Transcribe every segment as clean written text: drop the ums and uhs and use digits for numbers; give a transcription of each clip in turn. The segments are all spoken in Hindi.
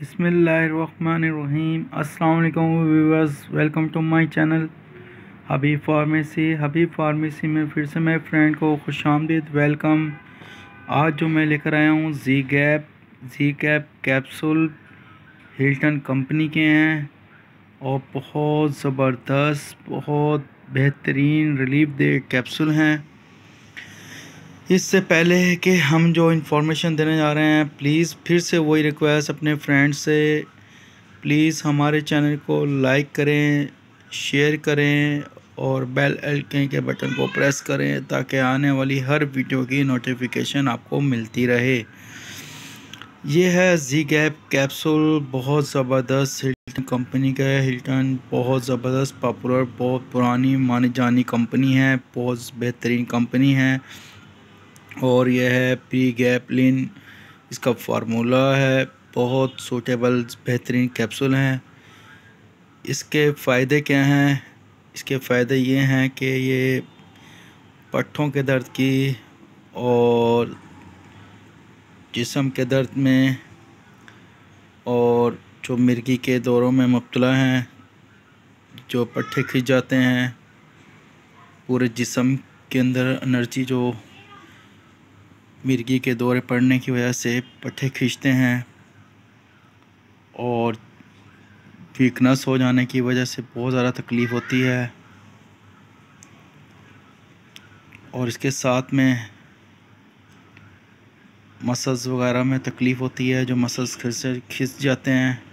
बिस्मिल्लाहिर्रहमानिर्रहीम। अस्सलाम वालेकुम viewers, welcome to my channel Habib pharmacy में फिर से मैं फ्रेंड को खुशामदीद वेलकम। आज जो मैं लेकर आया हूँ जी कैप कैप्सूल हिल्टन कंपनी के हैं और बहुत ज़बरदस्त, बहुत बेहतरीन रिलीफ दे कैप्सूल हैं। इससे पहले कि हम जो इन्फॉर्मेशन देने जा रहे हैं, प्लीज़ फिर से वही रिक्वेस्ट अपने फ्रेंड्स से, प्लीज़ हमारे चैनल को लाइक करें, शेयर करें और बेल आइकन के बटन को प्रेस करें ताकि आने वाली हर वीडियो की नोटिफिकेशन आपको मिलती रहे। ये है जी कैप कैप्सूल, बहुत ज़बरदस्त हिल्टन कंपनी का है। हिल्टन बहुत ज़बरदस्त पॉपुलर, बहुत पुरानी मानी जानी कंपनी है, बहुत बेहतरीन कंपनी है। और यह है प्रीगैप्लिन, इसका फार्मूला है। बहुत सूटेबल बेहतरीन कैप्सूल हैं। इसके फ़ायदे क्या हैं? इसके फ़ायदे ये हैं कि ये पट्ठों के दर्द की और जिस्म के दर्द में और जो मिर्गी के दौरों में मुब्तला हैं, जो पट्ठे खिंच जाते हैं, पूरे जिस्म के अंदर एनर्जी जो मिर्गी के दौरे पड़ने की वजह से पट्ठे खींचते हैं और वीकनेस हो जाने की वजह से बहुत ज़्यादा तकलीफ़ होती है। और इसके साथ में मसल्स वगैरह में तकलीफ़ होती है, जो मसल्स खिंच जाते हैं।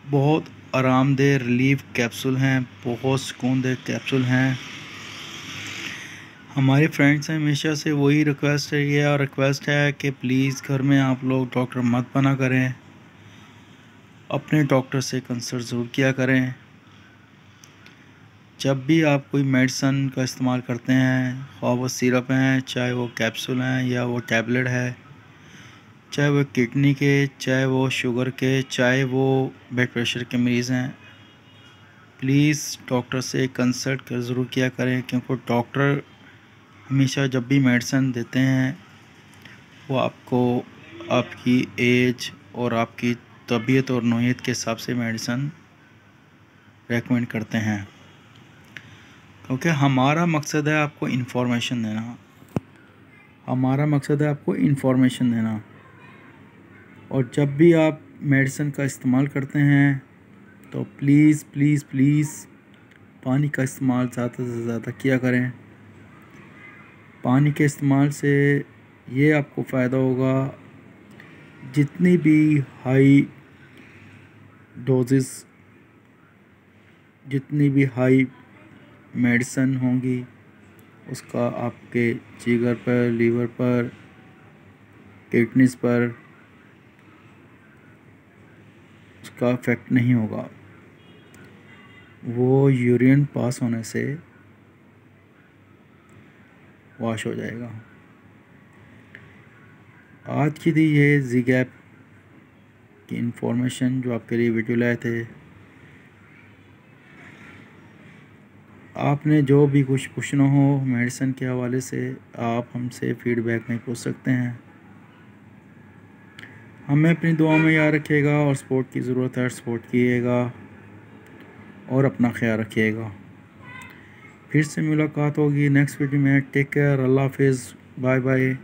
बहुत आरामदेह रिलीफ कैप्सूल हैं, बहुत सुकूनदेह कैप्सूल हैं। हमारे फ्रेंड्स हैं हमेशा से वही रिक्वेस्ट है कि प्लीज़ घर में आप लोग डॉक्टर मत बना करें, अपने डॉक्टर से कंसल्ट ज़रूर किया करें। जब भी आप कोई मेडिसन का इस्तेमाल करते हैं, ख़्वा वो सिरप हैं, चाहे वो कैप्सूल हैं या वो टैबलेट है, चाहे वो किडनी के, चाहे वो शुगर के, चाहे वो ब्लड प्रेशर के मरीज़ हैं, प्लीज़ डॉक्टर से कंसल्ट कर ज़रूर किया करें। क्योंकि डॉक्टर हमेशा जब भी मेडिसन देते हैं वो आपको आपकी एज और आपकी तबीयत और नौइयत के हिसाब से मेडिसन रेकमेंड करते हैं। क्योंकि हमारा मकसद है आपको इन्फॉर्मेशन देना। और जब भी आप मेडिसिन का इस्तेमाल करते हैं तो प्लीज़ प्लीज़ प्लीज़ पानी का इस्तेमाल ज़्यादा से ज़्यादा किया करें। पानी के इस्तेमाल से ये आपको फ़ायदा होगा, जितनी भी हाई डोजेस, जितनी भी हाई मेडिसिन होंगी उसका आपके जिगर पर, लीवर पर, किडनीज पर उसका इफ़ेक्ट नहीं होगा। वो यूरिन पास होने से वॉश हो जाएगा। आज की थी ये जी कैप की इन्फॉर्मेशन जो आपके लिए वीडियो लाए थे। आपने जो भी कुछ पूछना हो मेडिसिन के हवाले से, आप हमसे फ़ीडबैक में पूछ सकते हैं। हमें अपनी दुआ में याद रखिएगा और सपोर्ट की ज़रूरत है, सपोर्ट कीजिएगा और अपना ख्याल रखिएगा। फिर से मुलाकात होगी नेक्स्ट वीडियो में। टेक केयर, अल्लाह हाफिज़, बाय बाय।